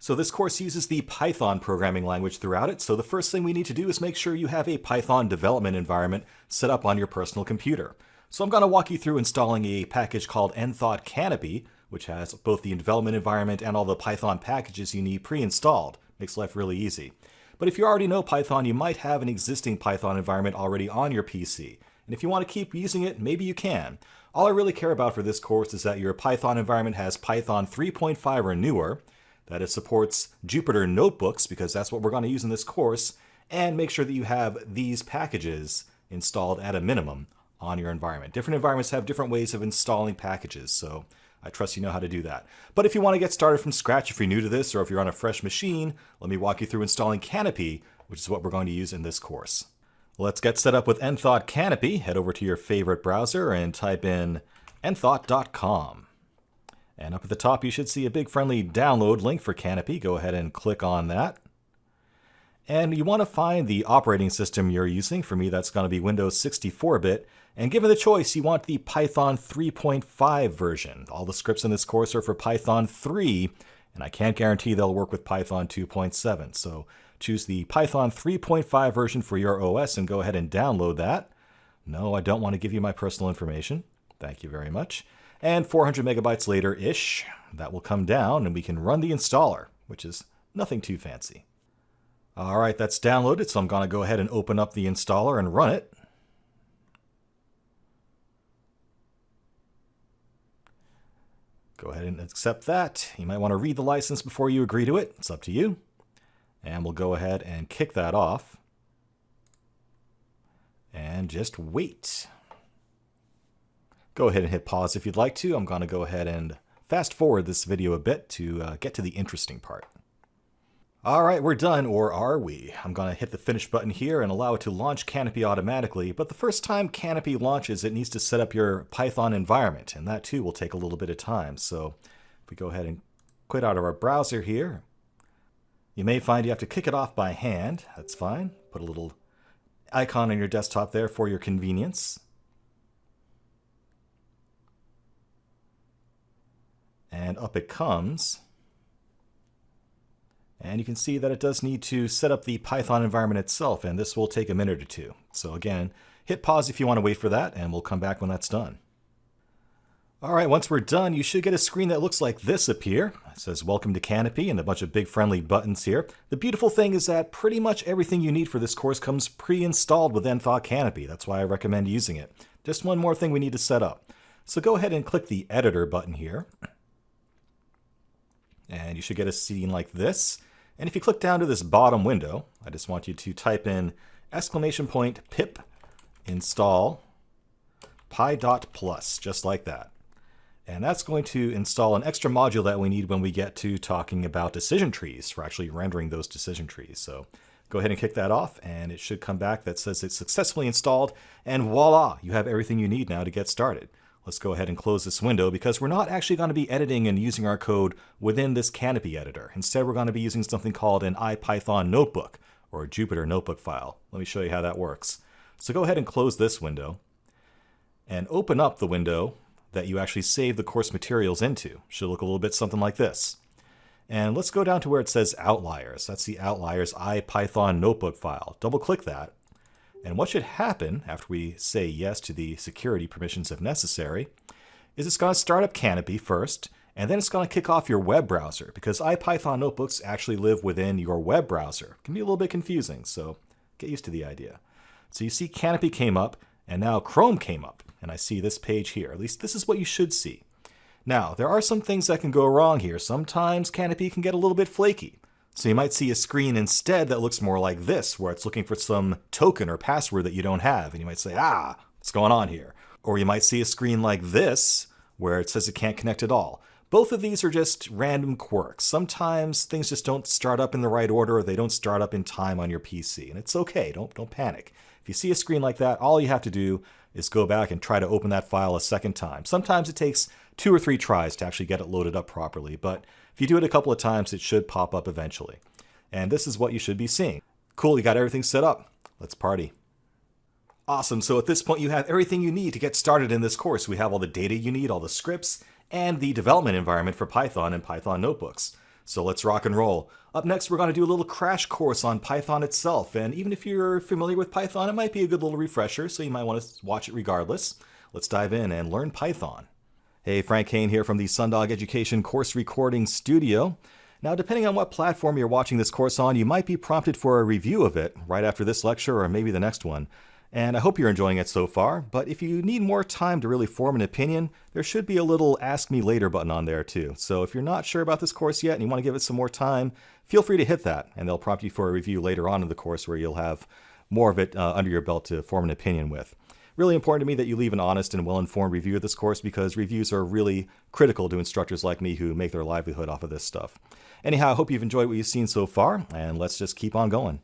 So this course uses the Python programming language throughout it, so the first thing we need to do is make sure you have a Python development environment set up on your personal computer. So I'm going to walk you through installing a package called nthought Canopy, which has both the development environment and all the Python packages you need pre-installed. Makes life really easy. But if you already know Python, you might have an existing Python environment already on your PC. And if you want to keep using it, maybe you can. All I really care about for this course is that your Python environment has Python 3.5 or newer, that it supports Jupyter notebooks, because that's what we're going to use in this course, and make sure that you have these packages installed at a minimum on your environment. Different environments have different ways of installing packages, so I trust you know how to do that. But if you want to get started from scratch, if you're new to this, or if you're on a fresh machine, let me walk you through installing Canopy, which is what we're going to use in this course. Let's get set up with nthought Canopy. Head over to your favorite browser and type in nthought.com. And up at the top, you should see a big friendly download link for Canopy. Go ahead and click on that. And you want to find the operating system you're using. For me, that's going to be Windows 64-bit. And given the choice, you want the Python 3.5 version. All the scripts in this course are for Python 3, and I can't guarantee they'll work with Python 2.7. So choose the Python 3.5 version for your OS and go ahead and download that. No, I don't want to give you my personal information. Thank you very much. And 400 megabytes later-ish, that will come down and we can run the installer, which is nothing too fancy. All right, that's downloaded, so I'm going to go ahead and open up the installer and run it. Go ahead and accept that. You might want to read the license before you agree to it. It's up to you. And we'll go ahead and kick that off. And just wait. Go ahead and hit pause if you'd like to. I'm going to go ahead and fast forward this video a bit to get to the interesting part. All right, we're done, or are we? I'm going to hit the finish button here and allow it to launch Canopy automatically, but the first time Canopy launches, it needs to set up your Python environment, and that too will take a little bit of time. So if we go ahead and quit out of our browser here, you may find you have to kick it off by hand. That's fine. Put a little icon on your desktop there for your convenience. And up it comes. And you can see that it does need to set up the Python environment itself, and this will take a minute or two. So again, hit pause if you want to wait for that, and we'll come back when that's done. All right, once we're done, you should get a screen that looks like this appear. It says Welcome to Canopy and a bunch of big friendly buttons here. The beautiful thing is that pretty much everything you need for this course comes pre-installed with nthought Canopy. That's why I recommend using it. Just one more thing we need to set up. So go ahead and click the Editor button here. And you should get a scene like this. And if you click down to this bottom window, I just want you to type in !pip install py.plus, just like that. And that's going to install an extra module that we need when we get to talking about decision trees, for actually rendering those decision trees. So go ahead and kick that off, and it should come back that says it's successfully installed, and voila, you have everything you need now to get started. Let's go ahead and close this window because we're not actually going to be editing and using our code within this Canopy editor. Instead, we're going to be using something called an IPython notebook or a Jupyter notebook file. Let me show you how that works. So go ahead and close this window and open up the window that you actually save the course materials into. Should look a little bit something like this. And let's go down to where it says Outliers. That's the Outliers IPython notebook file. Double click that. And what should happen after we say yes to the security permissions if necessary is it's going to start up Canopy first, and then it's going to kick off your web browser because IPython notebooks actually live within your web browser. It can be a little bit confusing, so get used to the idea. So you see Canopy came up, and now Chrome came up, and I see this page here. At least this is what you should see. Now, there are some things that can go wrong here. Sometimes Canopy can get a little bit flaky. So you might see a screen instead that looks more like this, where it's looking for some token or password that you don't have. And you might say, what's going on here? Or you might see a screen like this, where it says it can't connect at all. Both of these are just random quirks. Sometimes things just don't start up in the right order, or they don't start up in time on your PC. And it's okay, don't panic. If you see a screen like that, all you have to do is go back and try to open that file a second time. Sometimes it takes 2 or 3 tries to actually get it loaded up properly, but if you do it a couple of times, it should pop up eventually. And this is what you should be seeing. Cool, you got everything set up. Let's party. Awesome, so at this point you have everything you need to get started in this course. We have all the data you need, all the scripts, and the development environment for Python and Python notebooks. So let's rock and roll. Up next, we're going to do a little crash course on Python itself. And even if you're familiar with Python, it might be a good little refresher, so you might want to watch it regardless. Let's dive in and learn Python. Hey, Frank Kane here from the Sundog Education Course Recording Studio. Now, depending on what platform you're watching this course on, you might be prompted for a review of it right after this lecture or maybe the next one. And I hope you're enjoying it so far, but if you need more time to really form an opinion, there should be a little Ask Me Later button on there too. So if you're not sure about this course yet and you want to give it some more time, feel free to hit that, and they'll prompt you for a review later on in the course where you'll have more of it under your belt to form an opinion with. Really important to me that you leave an honest and well-informed review of this course because reviews are really critical to instructors like me who make their livelihood off of this stuff. Anyhow, I hope you've enjoyed what you've seen so far, and let's just keep on going.